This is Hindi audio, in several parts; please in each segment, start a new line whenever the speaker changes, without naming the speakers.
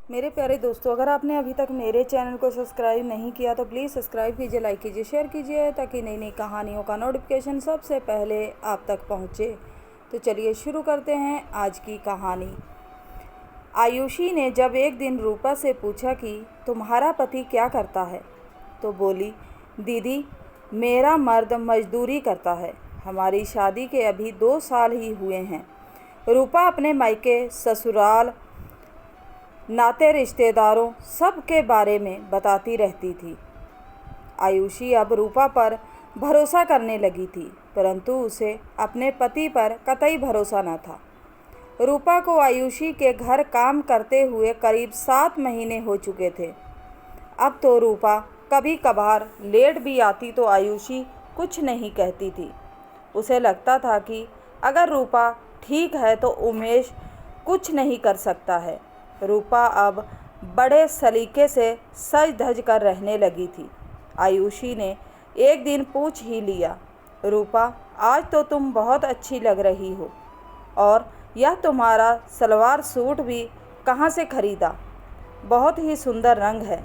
मेरे प्यारे दोस्तों, अगर आपने अभी तक मेरे चैनल को सब्सक्राइब नहीं किया तो प्लीज़ सब्सक्राइब कीजिए, लाइक कीजिए, शेयर कीजिए ताकि नई नई कहानियों का नोटिफिकेशन सबसे पहले आप तक पहुंचे। तो चलिए शुरू करते हैं आज की कहानी। आयुषी ने जब एक दिन रूपा से पूछा कि तुम्हारा पति क्या करता है, तो बोली, दीदी मेरा मर्द मजदूरी करता है। हमारी शादी के अभी 2 साल ही हुए हैं। रूपा अपने मायके, ससुराल, नाते रिश्तेदारों सब के बारे में बताती रहती थी। आयुषी अब रूपा पर भरोसा करने लगी थी, परंतु उसे अपने पति पर कतई भरोसा न था। रूपा को आयुषी के घर काम करते हुए करीब 7 महीने हो चुके थे। अब तो रूपा कभी कभार लेट भी आती तो आयुषी कुछ नहीं कहती थी। उसे लगता था कि अगर रूपा ठीक है तो उमेश कुछ नहीं कर सकता है। रूपा अब बड़े सलीके से सज धज कर रहने लगी थी। आयुषी ने एक दिन पूछ ही लिया, रूपा आज तो तुम बहुत अच्छी लग रही हो, और यह तुम्हारा सलवार सूट भी कहाँ से खरीदा? बहुत ही सुंदर रंग है।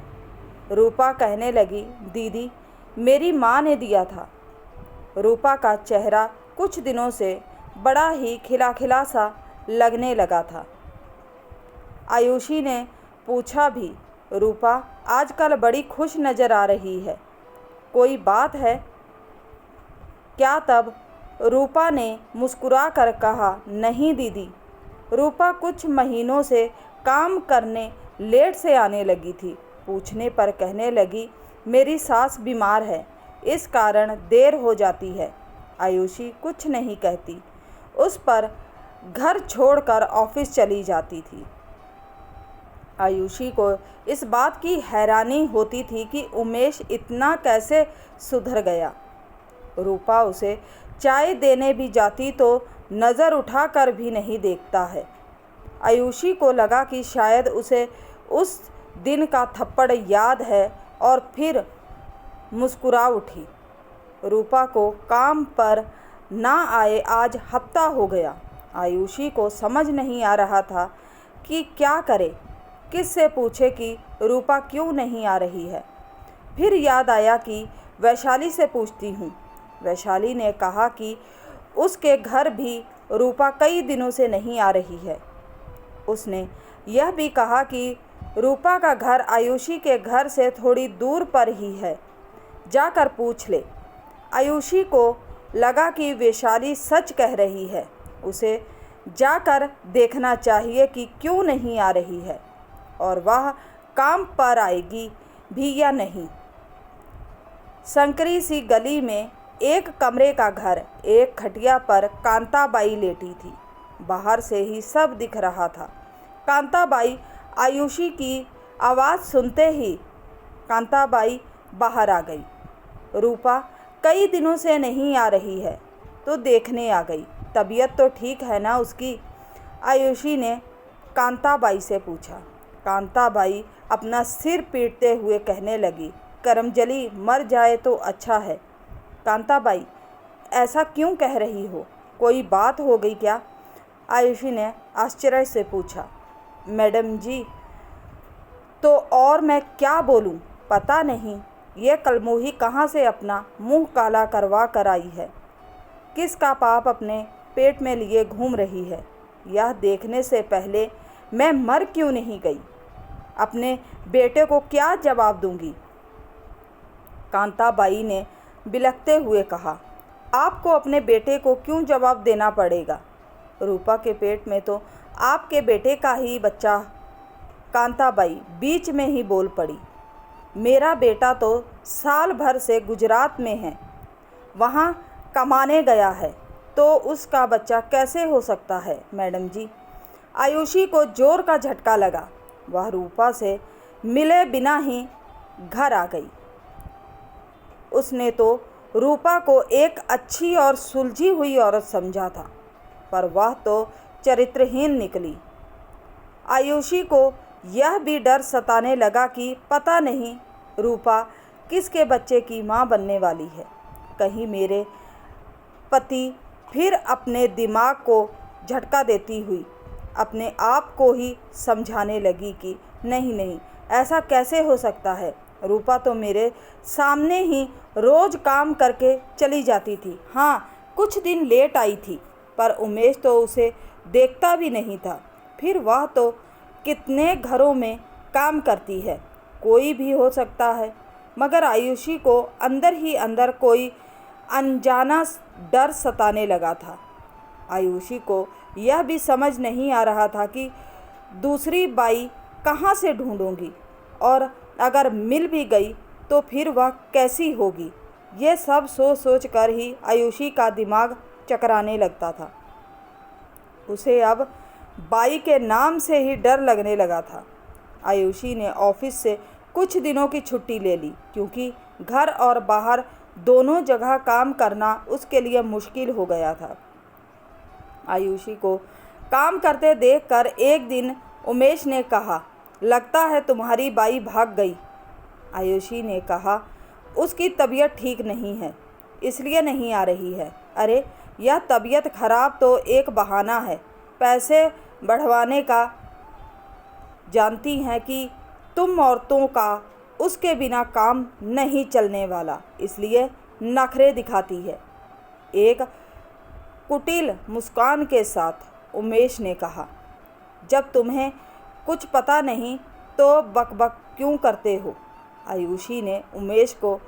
रूपा कहने लगी, दीदी मेरी माँ ने दिया था। रूपा का चेहरा कुछ दिनों से बड़ा ही खिला सा लगने लगा था। आयुषी ने पूछा भी, रूपा आजकल बड़ी खुश नज़र आ रही है, कोई बात है क्या? तब रूपा ने मुस्कुरा कर कहा, नहीं दीदी। रूपा कुछ महीनों से काम करने लेट से आने लगी थी। पूछने पर कहने लगी, मेरी सास बीमार है, इस कारण देर हो जाती है। आयुषी कुछ नहीं कहती, उस पर घर छोड़कर ऑफिस चली जाती थी। आयुषी को इस बात की हैरानी होती थी कि उमेश इतना कैसे सुधर गया। रूपा उसे चाय देने भी जाती तो नज़र उठाकर भी नहीं देखता है। आयुषी को लगा कि शायद उसे उस दिन का थप्पड़ याद है और फिर मुस्कुरा उठी। रूपा को काम पर ना आए आज हफ्ता हो गया। आयुषी को समझ नहीं आ रहा था कि क्या करे, किससे पूछे कि रूपा क्यों नहीं आ रही है। फिर याद आया कि वैशाली से पूछती हूँ। वैशाली ने कहा कि उसके घर भी रूपा कई दिनों से नहीं आ रही है। उसने यह भी कहा कि रूपा का घर आयुषी के घर से थोड़ी दूर पर ही है, जाकर पूछ ले। आयुषी को लगा कि वैशाली सच कह रही है, उसे जाकर देखना चाहिए कि क्यों नहीं आ रही है और वह काम पर आएगी भी या नहीं। संकरी सी गली में एक कमरे का घर, एक खटिया पर कांताबाई लेटी थी। बाहर से ही सब दिख रहा था। कांताबाई आयुषी की आवाज़ सुनते ही कांताबाई बाहर आ गई। रूपा कई दिनों से नहीं आ रही है तो देखने आ गई, तबीयत तो ठीक है ना उसकी? आयुषी ने कांताबाई से पूछा। कांताबाई अपना सिर पीटते हुए कहने लगी, करमजली मर जाए तो अच्छा है। कांताबाई ऐसा क्यों कह रही हो, कोई बात हो गई क्या? आयुषी ने आश्चर्य से पूछा। मैडम जी तो और मैं क्या बोलूं, पता नहीं ये कलमोही कहाँ से अपना मुंह काला करवा कर आई है, किसका पाप अपने पेट में लिए घूम रही है। यह देखने से पहले मैं मर क्यों नहीं गई, अपने बेटे को क्या जवाब दूंगी? कांताबाई ने बिलखते हुए कहा, आपको अपने बेटे को क्यों जवाब देना पड़ेगा? रूपा के पेट में तो आपके बेटे का ही बच्चा। कांताबाई बीच में ही बोल पड़ी, मेरा बेटा तो साल भर से गुजरात में है, वहाँ कमाने गया है, तो उसका बच्चा कैसे हो सकता है मैडम जी? आयुषी को जोर का झटका लगा। वह रूपा से मिले बिना ही घर आ गई। उसने तो रूपा को एक अच्छी और सुलझी हुई औरत समझा था, पर वह तो चरित्रहीन निकली। आयुषी को यह भी डर सताने लगा कि पता नहीं रूपा किसके बच्चे की माँ बनने वाली है। कहीं मेरे पति फिर अपने दिमाग को झटका देती हुई अपने आप को ही समझाने लगी कि नहीं नहीं, ऐसा कैसे हो सकता है। रूपा तो मेरे सामने ही रोज़ काम करके चली जाती थी। हाँ, कुछ दिन लेट आई थी, पर उमेश तो उसे देखता भी नहीं था। फिर वह तो कितने घरों में काम करती है, कोई भी हो सकता है। मगर आयुषी को अंदर ही अंदर कोई अनजाना डर सताने लगा था। आयुषी को यह भी समझ नहीं आ रहा था कि दूसरी बाई कहाँ से ढूंढूंगी, और अगर मिल भी गई तो फिर वह कैसी होगी। ये सब सोच सोच कर ही आयुषी का दिमाग चकराने लगता था। उसे अब बाई के नाम से ही डर लगने लगा था। आयुषी ने ऑफिस से कुछ दिनों की छुट्टी ले ली, क्योंकि घर और बाहर दोनों जगह काम करना उसके लिए मुश्किल हो गया था। आयुषी को काम करते देखकर एक दिन उमेश ने कहा, लगता है तुम्हारी बाई भाग गई। आयुषी ने कहा, उसकी तबीयत ठीक नहीं है, इसलिए नहीं आ रही है। अरे, यह तबीयत खराब तो एक बहाना है, पैसे बढ़वाने का। जानती हैं कि तुम औरतों का उसके बिना काम नहीं चलने वाला, इसलिए नखरे दिखाती है। एक कुटिल मुस्कान के साथ उमेश ने कहा, जब तुम्हें कुछ पता नहीं तो बकबक क्यों करते हो। आयुषी ने उमेश को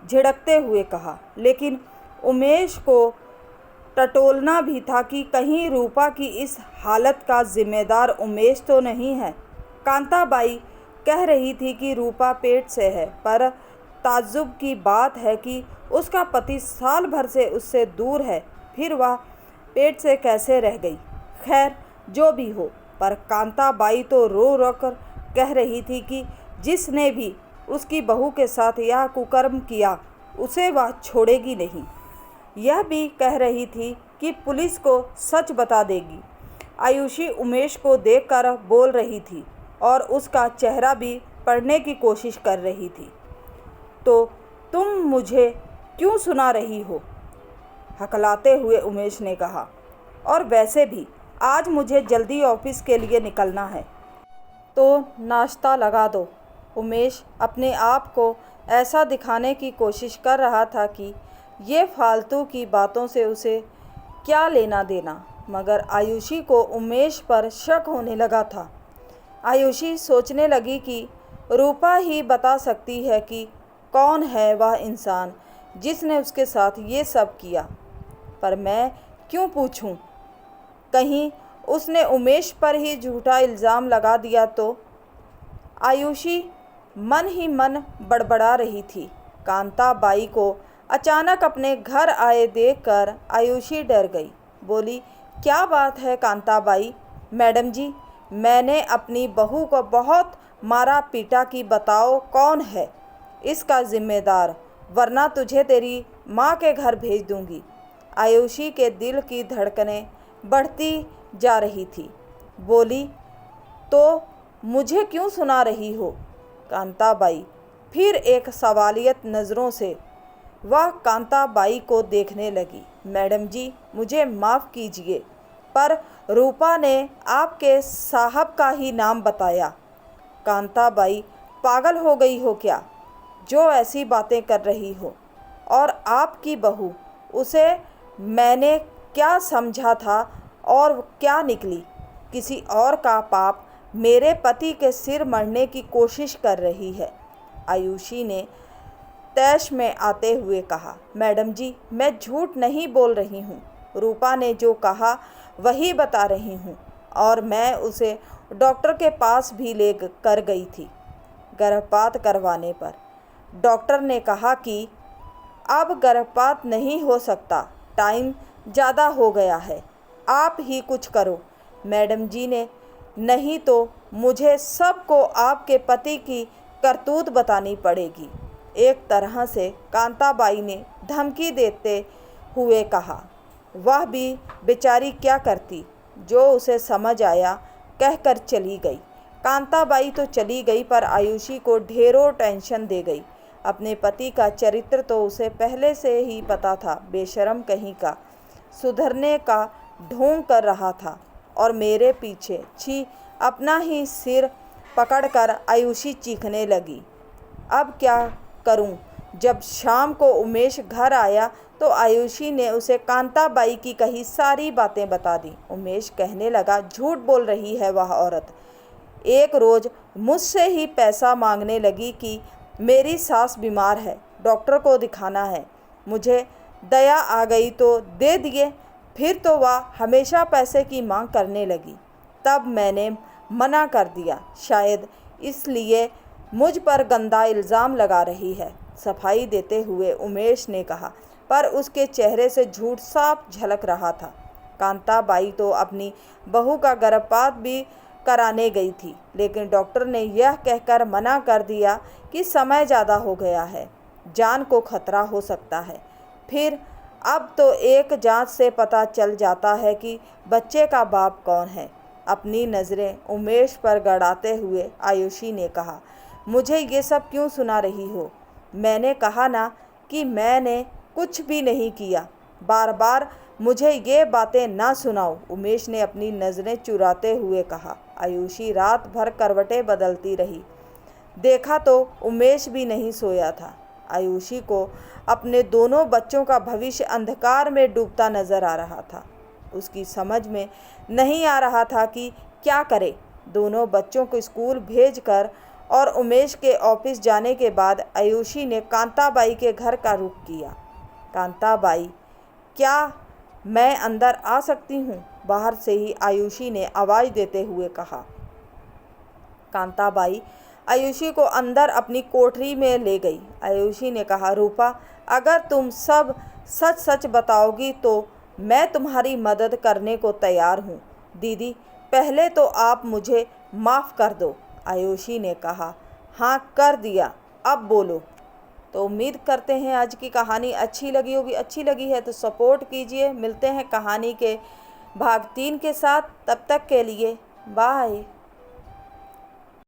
झिड़कते हुए कहा, लेकिन उमेश को टटोलना भी था कि कहीं रूपा की इस हालत का जिम्मेदार उमेश तो नहीं है। कांताबाई कह रही थी कि रूपा पेट से है, पर ताज्जुब की बात है कि उसका पति साल भर से उससे दूर है, फिर वह पेट से कैसे रह गई। खैर, जो भी हो, पर कांताबाई तो रो रो कर कह रही थी कि जिसने भी उसकी बहू के साथ यह कुकर्म किया उसे वह छोड़ेगी नहीं। यह भी कह रही थी कि पुलिस को सच बता देगी। आयुषी उमेश को देखकर बोल रही थी और उसका चेहरा भी पढ़ने की कोशिश कर रही थी। तो तुम मुझे क्यों सुना रही हो, हकलाते हुए उमेश ने कहा। और वैसे भी आज मुझे जल्दी ऑफिस के लिए निकलना है, तो नाश्ता लगा दो। उमेश अपने आप को ऐसा दिखाने की कोशिश कर रहा था कि ये फालतू की बातों से उसे क्या लेना देना, मगर आयुषी को उमेश पर शक होने लगा था। आयुषी सोचने लगी कि रूपा ही बता सकती है कि कौन है वह इंसान जिसने उसके साथ ये सब किया, पर मैं क्यों पूछूं? कहीं उसने उमेश पर ही झूठा इल्ज़ाम लगा दिया तो। आयुषी मन ही मन बड़बड़ा रही थी। कांताबाई को अचानक अपने घर आए देखकर आयुषी डर गई। बोली, क्या बात है कांताबाई? मैडम जी, मैंने अपनी बहू को बहुत मारा पीटा कि बताओ कौन है इसका जिम्मेदार, वरना तुझे तेरी माँ के घर भेज दूंगी। आयुषी के दिल की धड़कनें बढ़ती जा रही थी। बोली, तो मुझे क्यों सुना रही हो? कांताबाई फिर एक सवालियत नज़रों से वह कांताबाई को देखने लगी। मैडम जी, मुझे माफ़ कीजिए, पर रूपा ने आपके साहब का ही नाम बताया। कांताबाई पागल हो गई हो क्या, जो ऐसी बातें कर रही हो? और आपकी बहू, उसे मैंने क्या समझा था और क्या निकली? किसी और का पाप मेरे पति के सिर मढ़ने की कोशिश कर रही है। आयुषी ने तैश में आते हुए कहा, मैडम जी, मैं झूठ नहीं बोल रही हूँ। रूपा ने जो कहा वही बता रही हूँ, और मैं उसे डॉक्टर के पास भी ले कर गई थी गर्भपात करवाने पर। डॉक्टर ने कहा कि अब गर्भपात नहीं हो सकता, टाइम ज़्यादा हो गया है, आप ही कुछ करो। मैडम जी ने, नहीं तो मुझे सबको आपके पति की करतूत बतानी पड़ेगी। एक तरह से कांताबाई ने धमकी देते हुए कहा। वह भी बेचारी क्या करती, जो उसे समझ आया कहकर चली गई। कांताबाई तो चली गई, पर आयुषी को ढेरों टेंशन दे गई। अपने पति का चरित्र तो उसे पहले से ही पता था, बेशर्म कहीं का, सुधरने का ढोंग कर रहा था और मेरे पीछे। छी, अपना ही सिर पकड़कर आयुषी चीखने लगी। अब क्या करूं? जब शाम को उमेश घर आया तो आयुषी ने उसे कांताबाई की कही सारी बातें बता दी। उमेश कहने लगा, झूठ बोल रही है वह औरत। एक रोज़ मुझसे ही पैसा मांगने लगी कि मेरी सास बीमार है, डॉक्टर को दिखाना है। मुझे दया आ गई तो दे दिए, फिर तो वह हमेशा पैसे की मांग करने लगी। तब मैंने मना कर दिया, शायद इसलिए मुझ पर गंदा इल्ज़ाम लगा रही है, सफाई देते हुए उमेश ने कहा, पर उसके चेहरे से झूठ साफ झलक रहा था। कांताबाई तो अपनी बहू का गर्भपात भी कराने गई थी, लेकिन डॉक्टर ने यह कहकर मना कर दिया कि समय ज़्यादा हो गया है, जान को खतरा हो सकता है। फिर अब तो एक जांच से पता चल जाता है कि बच्चे का बाप कौन है। अपनी नज़रें उमेश पर गड़ाते हुए आयुषी ने कहा, मुझे ये सब क्यों सुना रही हो? मैंने कहा ना कि मैंने कुछ भी नहीं किया। बार बार मुझे ये बातें ना सुनाओ, उमेश ने अपनी नज़रें चुराते हुए कहा। आयुषी रात भर करवटें बदलती रही। देखा तो उमेश भी नहीं सोया था। आयुषी को अपने दोनों बच्चों का भविष्य अंधकार में डूबता नजर आ रहा था। उसकी समझ में नहीं आ रहा था कि क्या करे। दोनों बच्चों को स्कूल भेजकर और उमेश के ऑफिस जाने के बाद आयुषी ने कांताबाई के घर का रुख किया। कांताबाई, क्या मैं अंदर आ सकती हूँ? बाहर से ही आयुषी ने आवाज़ देते हुए कहा। कांताबाई आयुषी को अंदर अपनी कोठरी में ले गई। आयुषी ने कहा, रूपा, अगर तुम सब सच सच बताओगी तो मैं तुम्हारी मदद करने को तैयार हूँ। दीदी, पहले तो आप मुझे माफ़ कर दो। आयुषी ने कहा, हाँ कर दिया, अब बोलो। तो उम्मीद करते हैं आज की कहानी अच्छी लगी होगी। अच्छी लगी है तो सपोर्ट कीजिए। मिलते हैं कहानी के भाग 3 के साथ। तब तक के लिए बाय।